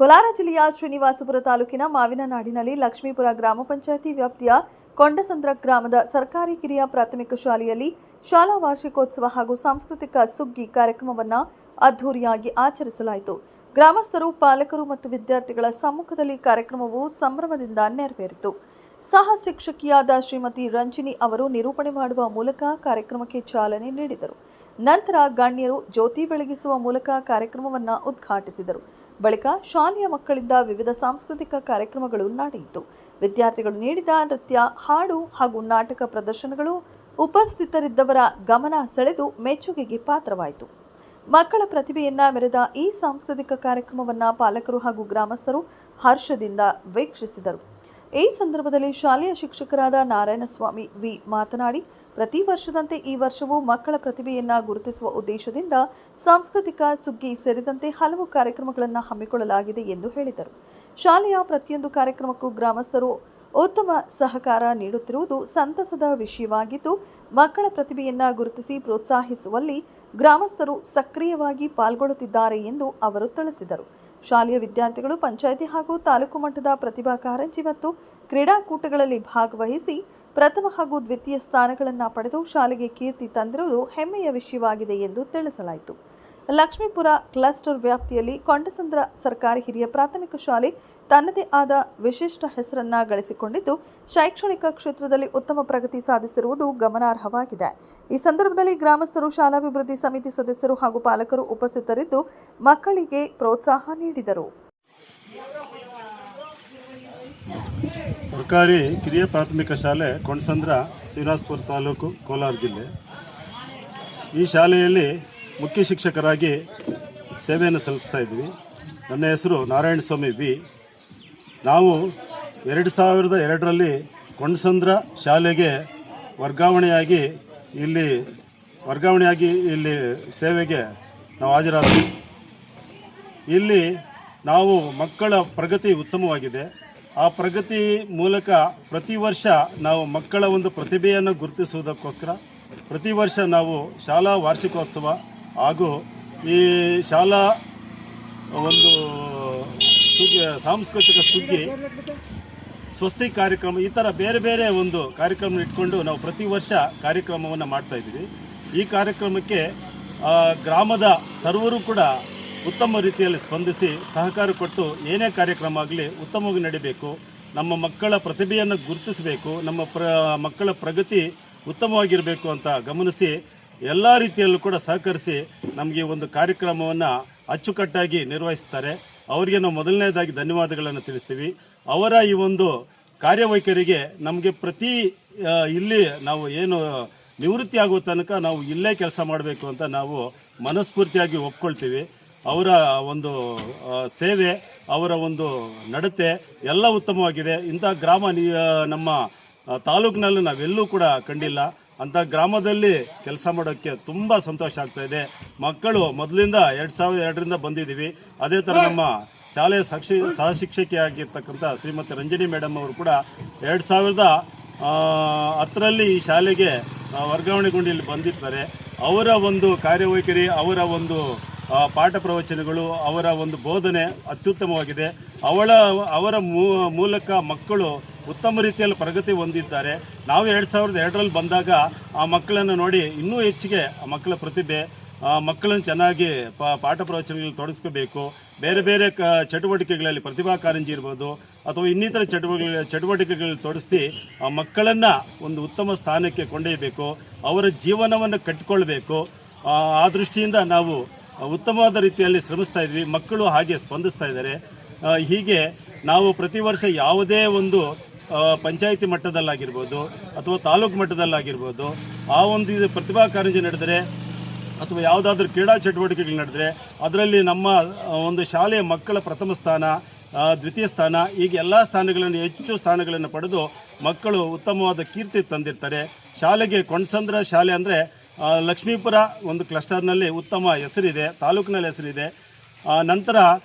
ಕೋಲಾರ ಜಿಲ್ಲೆಯ ಶ್ರೀನಿವಾಸಪುರ ತಾಲೂಕಿನ ಮಾವಿನನಾಡಿನಲ್ಲಿ ಲಕ್ಷ್ಮೀಪುರ ಗ್ರಾಮ ಪಂಚಾಯಿತಿ ವ್ಯಾಪ್ತಿಯ ಕೊಂಡಸಂದ್ರ ಗ್ರಾಮದ ಸರ್ಕಾರಿ ಕಿರಿಯ ಪ್ರಾಥಮಿಕ ಶಾಲೆಯಲ್ಲಿ ಶಾಲಾ ವಾರ್ಷಿಕೋತ್ಸವ ಹಾಗೂ ಸಾಂಸ್ಕೃತಿಕ ಸುಗ್ಗಿ ಕಾರ್ಯಕ್ರಮವನ್ನು ಅದ್ದೂರಿಯಾಗಿ ಆಚರಿಸಲಾಯಿತು. ಗ್ರಾಮಸ್ಥರು, ಪಾಲಕರು ಮತ್ತು ವಿದ್ಯಾರ್ಥಿಗಳ ಸಮ್ಮುಖದಲ್ಲಿ ಕಾರ್ಯಕ್ರಮವು ಸಂಭ್ರಮದಿಂದ ನೆರವೇರಿತು. ಸಹ ಶಿಕ್ಷಕಿಯಾದ ಶ್ರೀಮತಿ ರಂಜಿನಿ ಅವರು ನಿರೂಪಣೆ ಮಾಡುವ ಮೂಲಕ ಕಾರ್ಯಕ್ರಮಕ್ಕೆ ಚಾಲನೆ ನೀಡಿದರು. ನಂತರ ಗಣ್ಯರು ಜ್ಯೋತಿ ಬೆಳಗಿಸುವ ಮೂಲಕ ಕಾರ್ಯಕ್ರಮವನ್ನು ಉದ್ಘಾಟಿಸಿದರು. ಬಳಿಕ ಶಾಲೆಯ ಮಕ್ಕಳಿಂದ ವಿವಿಧ ಸಾಂಸ್ಕೃತಿಕ ಕಾರ್ಯಕ್ರಮಗಳು ನಡೆಯಿತು. ವಿದ್ಯಾರ್ಥಿಗಳು ನೀಡಿದ ನೃತ್ಯ, ಹಾಡು ಹಾಗೂ ನಾಟಕ ಪ್ರದರ್ಶನಗಳು ಉಪಸ್ಥಿತರಿದ್ದವರ ಗಮನ ಸೆಳೆದು ಮೆಚ್ಚುಗೆಗೆ ಪಾತ್ರವಾಯಿತು. ಮಕ್ಕಳ ಪ್ರತಿಭೆಯನ್ನ ಮೆರೆದ ಈ ಸಾಂಸ್ಕೃತಿಕ ಕಾರ್ಯಕ್ರಮವನ್ನು ಪಾಲಕರು ಹಾಗೂ ಗ್ರಾಮಸ್ಥರು ಹರ್ಷದಿಂದ ವೀಕ್ಷಿಸಿದರು. ಈ ಸಂದರ್ಭದಲ್ಲಿ ಶಾಲೆಯ ಶಿಕ್ಷಕರಾದ ನಾರಾಯಣಸ್ವಾಮಿ ವಿ ಮಾತನಾಡಿ, ಪ್ರತಿ ವರ್ಷದಂತೆ ಈ ವರ್ಷವೂ ಮಕ್ಕಳ ಪ್ರತಿಭೆಯನ್ನು ಗುರುತಿಸುವ ಉದ್ದೇಶದಿಂದ ಸಾಂಸ್ಕೃತಿಕ ಸುಗ್ಗಿ ಸೇರಿದಂತೆ ಹಲವು ಕಾರ್ಯಕ್ರಮಗಳನ್ನು ಹಮ್ಮಿಕೊಳ್ಳಲಾಗಿದೆ ಎಂದು ಹೇಳಿದರು. ಶಾಲೆಯ ಪ್ರತಿಯೊಂದು ಕಾರ್ಯಕ್ರಮಕ್ಕೂ ಗ್ರಾಮಸ್ಥರು ಉತ್ತಮ ಸಹಕಾರ ನೀಡುತ್ತಿರುವುದು ಸಂತಸದ ವಿಷಯವಾಗಿದ್ದು, ಮಕ್ಕಳ ಪ್ರತಿಭೆಯನ್ನು ಗುರುತಿಸಿ ಪ್ರೋತ್ಸಾಹಿಸುವಲ್ಲಿ ಗ್ರಾಮಸ್ಥರು ಸಕ್ರಿಯವಾಗಿ ಪಾಲ್ಗೊಳ್ಳುತ್ತಿದ್ದಾರೆ ಎಂದು ಅವರು ತಿಳಿಸಿದರು. ಶಾಲೆಯ ವಿದ್ಯಾರ್ಥಿಗಳು ಪಂಚಾಯಿತಿ ಹಾಗೂ ತಾಲೂಕು ಮಟ್ಟದ ಪ್ರತಿಭಾ ಕಾರಂಜಿ ಮತ್ತು ಕ್ರೀಡಾಕೂಟಗಳಲ್ಲಿ ಭಾಗವಹಿಸಿ ಪ್ರಥಮ ಹಾಗೂ ದ್ವಿತೀಯ ಸ್ಥಾನಗಳನ್ನು ಪಡೆದು ಶಾಲೆಗೆ ಕೀರ್ತಿ ತಂದಿರುವುದು ಹೆಮ್ಮೆಯ ವಿಷಯವಾಗಿದೆ ಎಂದು ತಿಳಿಸಲಾಯಿತು. ಲಕ್ಷ್ಮೀಪುರ ಕ್ಲಸ್ಟರ್ ವ್ಯಾಪ್ತಿಯಲ್ಲಿ ಕೊಂಡಸಂದ್ರ ಸರ್ಕಾರಿ ಹಿರಿಯ ಪ್ರಾಥಮಿಕ ಶಾಲೆ ತನ್ನದೇ ಆದ ವಿಶಿಷ್ಟ ಹೆಸರನ್ನು ಗಳಿಸಿಕೊಂಡಿದ್ದು, ಶೈಕ್ಷಣಿಕ ಕ್ಷೇತ್ರದಲ್ಲಿ ಉತ್ತಮ ಪ್ರಗತಿ ಸಾಧಿಸಿರುವುದು ಗಮನಾರ್ಹವಾಗಿದೆ. ಈ ಸಂದರ್ಭದಲ್ಲಿ ಗ್ರಾಮಸ್ಥರು, ಶಾಲಾಭಿವೃದ್ಧಿ ಸಮಿತಿ ಸದಸ್ಯರು ಹಾಗೂ ಪಾಲಕರು ಉಪಸ್ಥಿತರಿದ್ದು ಮಕ್ಕಳಿಗೆ ಪ್ರೋತ್ಸಾಹ ನೀಡಿದರು. ಸರ್ಕಾರಿ ಕಿರಿಯ ಪ್ರಾಥಮಿಕ ಶಾಲೆ ಕೊಂಡಸಂದ್ರ, ಶ್ರೀನಿವಾಸಪುರ ತಾಲೂಕು, ಕೋಲಾರ ಜಿಲ್ಲೆ. ಈ ಶಾಲೆಯಲ್ಲಿ ಮುಖ್ಯ ಶಿಕ್ಷಕರಾಗಿ ಸೇವೆಯನ್ನು ಸಲ್ಲಿಸ್ತಾ ಇದ್ವಿ. ನನ್ನ ಹೆಸರು ನಾರಾಯಣಸ್ವಾಮಿ ವಿ. ನಾವು 2002ರಲ್ಲಿ ಕೊಂಡಸಂದ್ರ ಶಾಲೆಗೆ ವರ್ಗಾವಣೆಯಾಗಿ ಇಲ್ಲಿ ಸೇವೆಗೆ ನಾವು ಹಾಜರಾದ್ವಿ. ಇಲ್ಲಿ ನಾವು ಮಕ್ಕಳ ಪ್ರಗತಿ ಉತ್ತಮವಾಗಿದೆ. ಆ ಪ್ರಗತಿ ಮೂಲಕ ಪ್ರತಿ ವರ್ಷ ನಾವು ಮಕ್ಕಳ ಒಂದು ಪ್ರತಿಭೆಯನ್ನು ಗುರುತಿಸುವುದಕ್ಕೋಸ್ಕರ ಪ್ರತಿ ವರ್ಷ ನಾವು ಶಾಲಾ ವಾರ್ಷಿಕೋತ್ಸವ ಹಾಗೂ ಈ ಶಾಲಾ ಒಂದು ಸಾಂಸ್ಕೃತಿಕ ಸುಗ್ಗಿ, ಸ್ವಸ್ತಿ ಕಾರ್ಯಕ್ರಮ, ಈ ಥರ ಬೇರೆ ಬೇರೆ ಒಂದು ಕಾರ್ಯಕ್ರಮ ಇಟ್ಕೊಂಡು ನಾವು ಪ್ರತಿ ವರ್ಷ ಕಾರ್ಯಕ್ರಮವನ್ನು ಮಾಡ್ತಾಯಿದ್ದೀವಿ. ಈ ಕಾರ್ಯಕ್ರಮಕ್ಕೆ ಗ್ರಾಮದ ಸರ್ವರು ಕೂಡ ಉತ್ತಮ ರೀತಿಯಲ್ಲಿ ಸ್ಪಂದಿಸಿ ಸಹಕಾರ ಕೊಟ್ಟು ಏನೇ ಕಾರ್ಯಕ್ರಮ ಆಗಲಿ ಉತ್ತಮವಾಗಿ ನಡೀಬೇಕು, ನಮ್ಮ ಮಕ್ಕಳ ಪ್ರತಿಭೆಯನ್ನು ಗುರುತಿಸಬೇಕು, ನಮ್ಮ ಮಕ್ಕಳ ಪ್ರಗತಿ ಉತ್ತಮವಾಗಿರಬೇಕು ಅಂತ ಗಮನಿಸಿ ಎಲ್ಲ ರೀತಿಯಲ್ಲೂ ಕೂಡ ಸಹಕರಿಸಿ ನಮಗೆ ಒಂದು ಕಾರ್ಯಕ್ರಮವನ್ನು ಅಚ್ಚುಕಟ್ಟಾಗಿ ನಿರ್ವಹಿಸ್ತಾರೆ. ಅವರಿಗೆ ನಾವು ಮೊದಲನೇದಾಗಿ ಧನ್ಯವಾದಗಳನ್ನು ತಿಳಿಸ್ತೀವಿ. ಅವರ ಈ ಒಂದು ಕಾರ್ಯವೈಖರಿಗೆ ನಮಗೆ ಇಲ್ಲಿ ನಾವು ಏನು ನಿವೃತ್ತಿ ಆಗುವ ತನಕ ನಾವು ಇಲ್ಲೇ ಕೆಲಸ ಮಾಡಬೇಕು ಅಂತ ನಾವು ಮನಸ್ಫೂರ್ತಿಯಾಗಿ ಒಪ್ಕೊಳ್ತೀವಿ. ಅವರ ಒಂದು ಸೇವೆ, ಅವರ ಒಂದು ನಡತೆ ಎಲ್ಲ ಉತ್ತಮವಾಗಿದೆ. ಇಂಥ ಗ್ರಾಮ ನಮ್ಮ ತಾಲೂಕಿನಲ್ಲಿ ನಾವೆಲ್ಲೂ ಕೂಡ ಕಂಡಿಲ್ಲ. ಅಂಥ ಗ್ರಾಮದಲ್ಲಿ ಕೆಲಸ ಮಾಡೋಕ್ಕೆ ತುಂಬ ಸಂತೋಷ ಆಗ್ತಾಯಿದೆ. ಮಕ್ಕಳು ಮೊದಲಿಂದ 2002ರಿಂದ ಬಂದಿದ್ದೀವಿ. ಅದೇ ಥರ ನಮ್ಮ ಶಾಲೆಯ ಸಹ ಶಿಕ್ಷಕಿಯಾಗಿರ್ತಕ್ಕಂಥ ಶ್ರೀಮತಿ ರಂಜಿನಿ ಮೇಡಮ್ ಅವರು ಕೂಡ 2010ರಲ್ಲಿ ಈ ಶಾಲೆಗೆ ವರ್ಗಾವಣೆಗೊಂಡು ಇಲ್ಲಿ ಬಂದಿರ್ತಾರೆ. ಅವರ ಒಂದು ಕಾರ್ಯವೈಖರಿ, ಅವರ ಒಂದು ಪಾಠ ಪ್ರವಚನಗಳು, ಅವರ ಒಂದು ಬೋಧನೆ ಅತ್ಯುತ್ತಮವಾಗಿದೆ. ಅವರ ಮೂಲಕ ಮಕ್ಕಳು ಉತ್ತಮ ರೀತಿಯಲ್ಲಿ ಪ್ರಗತಿ ಹೊಂದಿದ್ದಾರೆ. ನಾವು 2002ರಲ್ಲಿ ಬಂದಾಗ ಆ ಮಕ್ಕಳನ್ನು ನೋಡಿ ಇನ್ನೂ ಹೆಚ್ಚಿಗೆ ಆ ಮಕ್ಕಳ ಪ್ರತಿಭೆ, ಮಕ್ಕಳನ್ನು ಚೆನ್ನಾಗಿ ಪಾಠ ಪ್ರವಚನಗಳಲ್ಲಿ ತೊಡಗಿಸ್ಕೋಬೇಕು. ಬೇರೆ ಬೇರೆ ಚಟುವಟಿಕೆಗಳಲ್ಲಿ ಪ್ರತಿಭಾ ಕಾರಂಜಿ ಇರ್ಬೋದು ಅಥವಾ ಇನ್ನಿತರ ಚಟುವಟಿಕೆಗಳಲ್ಲಿ ತೊಡಗಿಸಿ ಆ ಮಕ್ಕಳನ್ನು ಒಂದು ಉತ್ತಮ ಸ್ಥಾನಕ್ಕೆ ಕೊಂಡೊಯ್ಯಬೇಕು, ಅವರ ಜೀವನವನ್ನು ಕಟ್ಟಿಕೊಳ್ಬೇಕು. ಆ ದೃಷ್ಟಿಯಿಂದ ನಾವು ಉತ್ತಮವಾದ ರೀತಿಯಲ್ಲಿ ಶ್ರಮಿಸ್ತಾ ಇದ್ವಿ. ಮಕ್ಕಳು ಹಾಗೆ ಸ್ಪಂದಿಸ್ತಾ ಇದ್ದಾರೆ. ಹೀಗೆ ನಾವು ಪ್ರತಿ ವರ್ಷ ಯಾವುದೇ ಒಂದು ಪಂಚಾಯಿತಿ ಮಟ್ಟದಲ್ಲಾಗಿರ್ಬೋದು ಅಥವಾ ತಾಲೂಕು ಮಟ್ಟದಲ್ಲಾಗಿರ್ಬೋದು ಆ ಒಂದು ಪ್ರತಿಭಾ ಕಾರಂಜಿ ನಡೆದರೆ ಅಥವಾ ಯಾವುದಾದ್ರೂ ಕ್ರೀಡಾ ಚಟುವಟಿಕೆಗಳು ನಡೆದರೆ ಅದರಲ್ಲಿ ನಮ್ಮ ಒಂದು ಶಾಲೆಯ ಮಕ್ಕಳ ಪ್ರಥಮ ಸ್ಥಾನ, ದ್ವಿತೀಯ ಸ್ಥಾನ, ಈಗ ಎಲ್ಲ ಸ್ಥಾನಗಳನ್ನು ಹೆಚ್ಚು ಸ್ಥಾನಗಳನ್ನು ಪಡೆದು ಮಕ್ಕಳು ಉತ್ತಮವಾದ ಕೀರ್ತಿ ತಂದಿರ್ತಾರೆ. ಶಾಲೆಗೆ ಕೊಂಡಸಂದ್ರ ಶಾಲೆ ಅಂದರೆ ಲಕ್ಷ್ಮೀಪುರ ಒಂದು ಕ್ಲಸ್ಟರ್ನಲ್ಲಿ ಉತ್ತಮ ಹೆಸರಿದೆ, ತಾಲೂಕಿನಲ್ಲಿ ಹೆಸರಿದೆ. ನಂತರ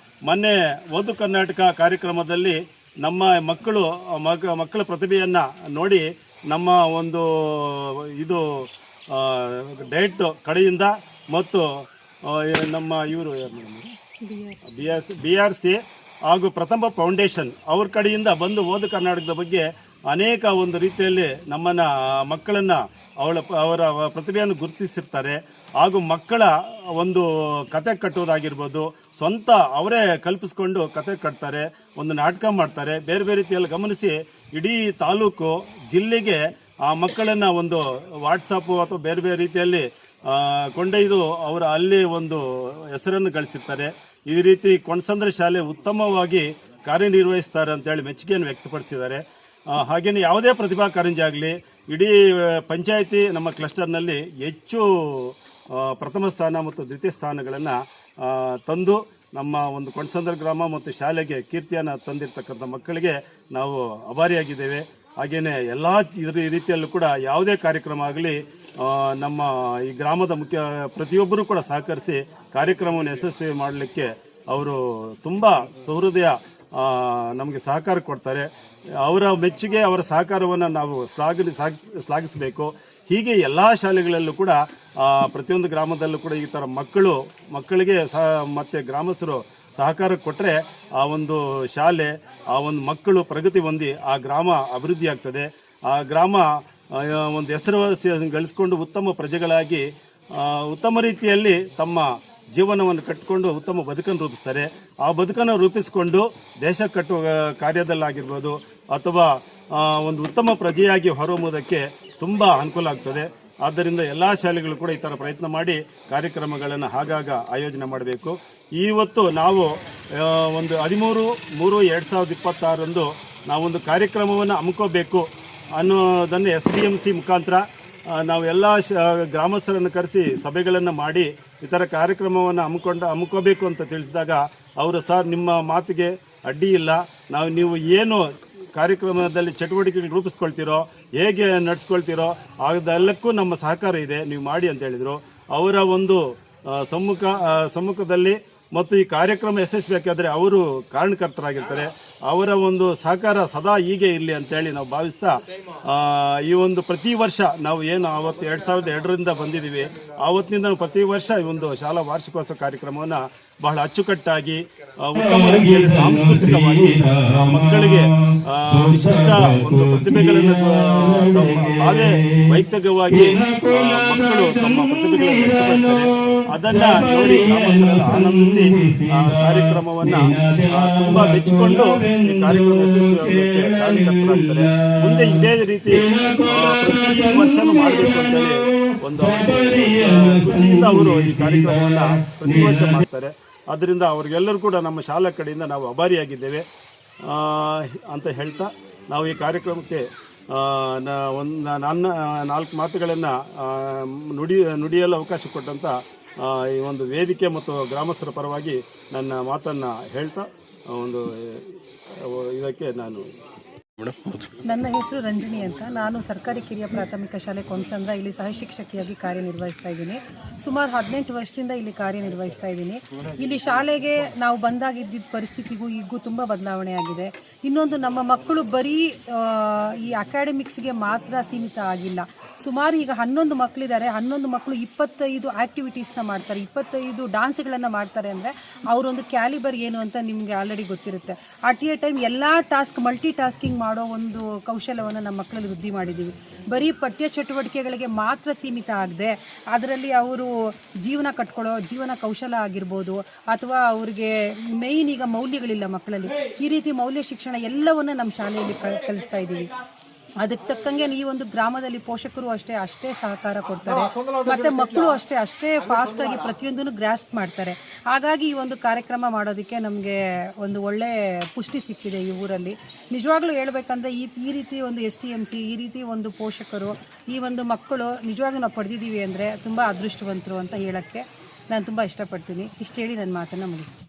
ಮೊನ್ನೆ ಓದು ಕರ್ನಾಟಕ ಕಾರ್ಯಕ್ರಮದಲ್ಲಿ ನಮ್ಮ ಮಕ್ಕಳ ಪ್ರತಿಭೆಯನ್ನು ನೋಡಿ ನಮ್ಮ ಒಂದು ಇದು ಡಯಟ್ ಕಡೆಯಿಂದ ಮತ್ತು ನಮ್ಮ ಇವರು BRC ಹಾಗೂ ಪ್ರಥಮ ಫೌಂಡೇಶನ್ ಅವ್ರ ಕಡೆಯಿಂದ ಬಂದು ಓದು ಕರ್ನಾಟಕದ ಬಗ್ಗೆ ಅನೇಕ ಒಂದು ರೀತಿಯಲ್ಲಿ ನಮ್ಮನ್ನು ಮಕ್ಕಳನ್ನು ಅವರ ಪ್ರತಿಭೆಯನ್ನು ಗುರುತಿಸಿರ್ತಾರೆ. ಹಾಗೂ ಮಕ್ಕಳ ಒಂದು ಕತೆ ಕಟ್ಟೋದಾಗಿರ್ಬೋದು, ಸ್ವಂತ ಅವರೇ ಕಲ್ಪಿಸ್ಕೊಂಡು ಕತೆ ಕಟ್ತಾರೆ, ಒಂದು ನಾಟಕ ಮಾಡ್ತಾರೆ. ಬೇರೆ ಬೇರೆ ರೀತಿಯಲ್ಲಿ ಗಮನಿಸಿ ಇಡೀ ತಾಲೂಕು ಜಿಲ್ಲೆಗೆ ಆ ಮಕ್ಕಳನ್ನು ಒಂದು ವಾಟ್ಸಪ್ಪು ಅಥವಾ ಬೇರೆ ಬೇರೆ ರೀತಿಯಲ್ಲಿ ಕೊಂಡೊಯ್ದು ಅವರ ಅಲ್ಲಿ ಒಂದು ಹೆಸರನ್ನು ಗಳಿಸಿರ್ತಾರೆ. ಈ ರೀತಿ ಕೊಣಸಂದ್ರ ಶಾಲೆ ಉತ್ತಮವಾಗಿ ಕಾರ್ಯನಿರ್ವಹಿಸ್ತಾರೆ ಅಂತೇಳಿ ಮೆಚ್ಚುಗೆಯನ್ನು ವ್ಯಕ್ತಪಡಿಸಿದ್ದಾರೆ. ಹಾಗೆಯೇ ಯಾವುದೇ ಪ್ರತಿಭಾ ಕಾರಂಜಿ ಆಗಲಿ ಇಡೀ ಪಂಚಾಯಿತಿ ನಮ್ಮ ಕ್ಲಸ್ಟರ್ನಲ್ಲಿ ಹೆಚ್ಚು ಪ್ರಥಮ ಸ್ಥಾನ ಮತ್ತು ದ್ವಿತೀಯ ಸ್ಥಾನಗಳನ್ನು ತಂದು ನಮ್ಮ ಒಂದು ಕೊಣಸಂದ್ರ ಗ್ರಾಮ ಮತ್ತು ಶಾಲೆಗೆ ಕೀರ್ತಿಯನ್ನು ತಂದಿರತಕ್ಕಂಥ ಮಕ್ಕಳಿಗೆ ನಾವು ಆಭಾರಿಯಾಗಿದ್ದೇವೆ. ಹಾಗೆಯೇ ಎಲ್ಲ ರೀತಿಯಲ್ಲೂ ಕೂಡ ಯಾವುದೇ ಕಾರ್ಯಕ್ರಮ ಆಗಲಿ ನಮ್ಮ ಈ ಗ್ರಾಮದ ಪ್ರತಿಯೊಬ್ಬರೂ ಕೂಡ ಸಹಕರಿಸಿ ಕಾರ್ಯಕ್ರಮವನ್ನು ಯಶಸ್ವಿ ಮಾಡಲಿಕ್ಕೆ ಅವರು ತುಂಬ ಸಹೃದಯ ನಮಗೆ ಸಹಕಾರ ಕೊಡ್ತಾರೆ. ಅವರ ಮೆಚ್ಚುಗೆ ಅವರ ಸಹಕಾರವನ್ನು ನಾವು ಶ್ಲಾಘಿಸಬೇಕು. ಹೀಗೆ ಎಲ್ಲ ಶಾಲೆಗಳಲ್ಲೂ ಕೂಡ ಪ್ರತಿಯೊಂದು ಗ್ರಾಮದಲ್ಲೂ ಕೂಡ ಈ ಥರ ಮಕ್ಕಳಿಗೆ ಮತ್ತು ಗ್ರಾಮಸ್ಥರು ಸಹಕಾರ ಕೊಟ್ಟರೆ ಆ ಒಂದು ಶಾಲೆ ಆ ಒಂದು ಮಕ್ಕಳು ಪ್ರಗತಿ ಹೊಂದಿ ಆ ಗ್ರಾಮ ಅಭಿವೃದ್ಧಿ ಆಗ್ತದೆ. ಆ ಗ್ರಾಮ ಒಂದು ಹೆಸರುವಾಸಿ ಗಳಿಸ್ಕೊಂಡು ಉತ್ತಮ ಪ್ರಜೆಗಳಾಗಿ ಉತ್ತಮ ರೀತಿಯಲ್ಲಿ ತಮ್ಮ ಜೀವನವನ್ನು ಕಟ್ಟಿಕೊಂಡು ಉತ್ತಮ ಬದುಕನ್ನು ರೂಪಿಸ್ತಾರೆ. ಆ ಬದುಕನ್ನು ರೂಪಿಸಿಕೊಂಡು ದೇಶ ಕಟ್ಟುವ ಕಾರ್ಯದಲ್ಲಾಗಿರ್ಬೋದು ಅಥವಾ ಒಂದು ಉತ್ತಮ ಪ್ರಜೆಯಾಗಿ ಹೊರಹೊಮ್ಮುವುದಕ್ಕೆ ತುಂಬ ಅನುಕೂಲ ಆಗ್ತದೆ. ಆದ್ದರಿಂದ ಎಲ್ಲ ಶಾಲೆಗಳು ಕೂಡ ಈ ಥರ ಪ್ರಯತ್ನ ಮಾಡಿ ಕಾರ್ಯಕ್ರಮಗಳನ್ನು ಆಗಾಗ ಆಯೋಜನೆ ಮಾಡಬೇಕು. ಇವತ್ತು ನಾವು ಒಂದು 13/3/2026 ನಾವೊಂದು ಕಾರ್ಯಕ್ರಮವನ್ನು ಹಮ್ಮಿಕೋಬೇಕು ಅನ್ನೋದನ್ನು SDMC ಮುಖಾಂತರ ನಾವೆಲ್ಲ ಗ್ರಾಮಸ್ಥರನ್ನು ಕರೆಸಿ ಸಭೆಗಳನ್ನು ಮಾಡಿ ಈ ಥರ ಕಾರ್ಯಕ್ರಮವನ್ನು ಹಮ್ಮಿಕೋಬೇಕು ಅಂತ ತಿಳಿಸಿದಾಗ ಅವರು ಸರ್ ನಿಮ್ಮ ಮಾತಿಗೆ ಅಡ್ಡಿ ಇಲ್ಲ, ನೀವು ಏನು ಕಾರ್ಯಕ್ರಮದಲ್ಲಿ ಚಟುವಟಿಕೆಗಳು ರೂಪಿಸ್ಕೊಳ್ತೀರೋ ಹೇಗೆ ನಡೆಸ್ಕೊಳ್ತೀರೋ ಅದೆಲ್ಲಕ್ಕೂ ನಮ್ಮ ಸಹಕಾರ ಇದೆ, ನೀವು ಮಾಡಿ ಅಂತ ಹೇಳಿದರು. ಅವರ ಒಂದು ಸಮ್ಮುಖದಲ್ಲಿ ಮತ್ತು ಈ ಕಾರ್ಯಕ್ರಮ ಯಶಸ್ವಿಯಾದರೆ ಅವರು ಕಾರಣಕರ್ತರಾಗಿರ್ತಾರೆ. ಅವರ ಒಂದು ಸಹಕಾರ ಸದಾ ಹೀಗೆ ಇರಲಿ ಅಂತೇಳಿ ನಾವು ಭಾವಿಸ್ತಾ ಈ ಒಂದು ಪ್ರತಿ ವರ್ಷ ನಾವು ಏನು ಆವತ್ತು 2002ರಿಂದ ಬಂದಿದ್ದೀವಿ, ಆವತ್ತಿನಿಂದ ನಾವು ಪ್ರತಿ ವರ್ಷ ಈ ಒಂದು ಶಾಲಾ ವಾರ್ಷಿಕೋತ್ಸವ ಕಾರ್ಯಕ್ರಮವನ್ನು ಬಹಳ ಅಚ್ಚುಕಟ್ಟಾಗಿ ಉತ್ತಮ ರೀತಿಯಲ್ಲಿ ಸಾಂಸ್ಕೃತಿಕವಾಗಿ ಮಕ್ಕಳಿಗೆ ವಿಶಿಷ್ಟ ಒಂದು ಪ್ರತಿಭೆಗಳನ್ನು ತಾವೇ ವೈಯಕ್ತಿಕವಾಗಿ ಮಕ್ಕಳು ತಮ್ಮ ಪ್ರತಿಭೆಗಳನ್ನು ವ್ಯಕ್ತಪಡಿಸ್ತಾರೆ. ಅದನ್ನು ನೋಡಿ ಗ್ರಾಮಸ್ಥರೆಲ್ಲ ಆನಂದಿಸಿ ಕಾರ್ಯಕ್ರಮವನ್ನು ತುಂಬ ಮೆಚ್ಚಿಕೊಂಡು ಈ ಕಾರ್ಯಕ್ರಮ ಯಶಸ್ವಿಯಾಗಲಿಕ್ಕೆ ಕಾರಣಕರ್ತರಾಗ್ತಾರೆ. ಮುಂದೆ ಇದೇ ರೀತಿ ಪ್ರತಿ ವರ್ಷನೂ ಮಾಡಬೇಕು ಅಂತೇಳಿ ಒಂದು ಖುಷಿಯಿಂದ ಅವರು ಈ ಕಾರ್ಯಕ್ರಮವನ್ನು ಪ್ರತಿ ವರ್ಷ ಮಾಡ್ತಾರೆ. ಆದ್ದರಿಂದ ಅವ್ರಿಗೆಲ್ಲರೂ ಕೂಡ ನಮ್ಮ ಶಾಲಾ ಕಡೆಯಿಂದ ನಾವು ಆಭಾರಿಯಾಗಿದ್ದೇವೆ ಅಂತ ಹೇಳ್ತಾ ನಾವು ಈ ಕಾರ್ಯಕ್ರಮಕ್ಕೆ ನನ್ನ 4 ಮಾತುಗಳನ್ನು ನುಡಿಯಲು ಅವಕಾಶ ಕೊಟ್ಟಂಥ ಈ ಒಂದು ವೇದಿಕೆ ಮತ್ತು ಗ್ರಾಮಸ್ಥರ ಪರವಾಗಿ ನನ್ನ ಮಾತನ್ನು ಹೇಳ್ತಾ ಒಂದು ಇದಕ್ಕೆ ನಾನು ನನ್ನ ಹೆಸರು ರಂಜನಿ ಅಂತ. ನಾನು ಸರ್ಕಾರಿ ಕಿರಿಯ ಪ್ರಾಥಮಿಕ ಶಾಲೆ ಕೊಣಸಂದ್ರ ಇಲ್ಲಿ ಸಹ ಶಿಕ್ಷಕಿಯಾಗಿ ಕಾರ್ಯನಿರ್ವಹಿಸ್ತಾ ಇದ್ದೀನಿ. ಸುಮಾರು 18 ವರ್ಷದಿಂದ ಇಲ್ಲಿ ಕಾರ್ಯನಿರ್ವಹಿಸ್ತಾ ಇದ್ದೀನಿ. ಇಲ್ಲಿ ಶಾಲೆಗೆ ನಾವು ಬಂದಾಗಿದ್ದ ಪರಿಸ್ಥಿತಿಗೂ ಈಗೂ ತುಂಬ ಬದಲಾವಣೆ ಆಗಿದೆ. ಇನ್ನೊಂದು, ನಮ್ಮ ಮಕ್ಕಳು ಬರೀ ಈ ಅಕಾಡೆಮಿಕ್ಸ್ಗೆ ಮಾತ್ರ ಸೀಮಿತ ಆಗಿಲ್ಲ. ಸುಮಾರು ಈಗ 11 ಮಕ್ಕಳಿದ್ದಾರೆ. 11 ಮಕ್ಕಳು 25 ಆ್ಯಕ್ಟಿವಿಟೀಸ್ನ ಮಾಡ್ತಾರೆ, 25 ಡಾನ್ಸ್ಗಳನ್ನು ಮಾಡ್ತಾರೆ. ಅಂದರೆ ಅವರೊಂದು ಕ್ಯಾಲಿಬರ್ ಏನು ಅಂತ ನಿಮಗೆ ಆಲ್ರೆಡಿ ಗೊತ್ತಿರುತ್ತೆ. ಅಟ್ ಎ ಟೈಮ್ ಎಲ್ಲ ಮಲ್ಟಿ ಟಾಸ್ಕಿಂಗ್ ಮಾಡೋ ಒಂದು ಕೌಶಲ್ಯವನ್ನು ನಮ್ಮ ಮಕ್ಕಳಲ್ಲಿ ವೃದ್ಧಿ ಮಾಡಿದ್ದೀವಿ. ಬರೀ ಪಠ್ಯ ಚಟುವಟಿಕೆಗಳಿಗೆ ಮಾತ್ರ ಸೀಮಿತ ಆಗದೆ ಅದರಲ್ಲಿ ಅವರು ಜೀವನ ಕಟ್ಕೊಳ್ಳೋ ಜೀವನ ಕೌಶಲ ಆಗಿರ್ಬೋದು, ಅಥವಾ ಅವ್ರಿಗೆ ಮೇಯ್ನ್ ಈಗ ಮೌಲ್ಯಗಳಿಲ್ಲ ಮಕ್ಕಳಲ್ಲಿ, ಈ ರೀತಿ ಮೌಲ್ಯ ಶಿಕ್ಷಣ ಎಲ್ಲವನ್ನು ನಮ್ಮ ಶಾಲೆಯಲ್ಲಿ ಕಲಿಸ್ತಾ ಇದ್ದೀವಿ. ಅದಕ್ಕೆ ತಕ್ಕಂಗೆ ಈ ಒಂದು ಗ್ರಾಮದಲ್ಲಿ ಪೋಷಕರು ಅಷ್ಟೇ ಸಹಕಾರ ಕೊಡ್ತಾರೆ, ಮತ್ತೆ ಮಕ್ಕಳು ಅಷ್ಟೇ ಫಾಸ್ಟಾಗಿ ಪ್ರತಿಯೊಂದನ್ನು ಗ್ರಾಸ್ಪ್ ಮಾಡ್ತಾರೆ. ಹಾಗಾಗಿ ಈ ಒಂದು ಕಾರ್ಯಕ್ರಮ ಮಾಡೋದಕ್ಕೆ ನಮಗೆ ಒಂದು ಒಳ್ಳೆ ಪುಷ್ಟಿ ಸಿಕ್ಕಿದೆ ಈ ಊರಲ್ಲಿ. ನಿಜವಾಗ್ಲೂ ಹೇಳ್ಬೇಕಂದ್ರೆ ಈ ರೀತಿ ಒಂದು STMC, ಈ ರೀತಿ ಒಂದು ಪೋಷಕರು, ಈ ಒಂದು ಮಕ್ಕಳು ನಿಜವಾಗ್ಲೂ ನಾವು ಪಡೆದಿದ್ದೀವಿ ಅಂದರೆ ತುಂಬ ಅದೃಷ್ಟವಂತರು ಅಂತ ಹೇಳೋಕ್ಕೆ ನಾನು ತುಂಬ ಇಷ್ಟಪಡ್ತೀನಿ. ಇಷ್ಟು ಹೇಳಿ ನನ್ನ ಮಾತನ್ನು ಮುಗಿಸ್ತೀನಿ.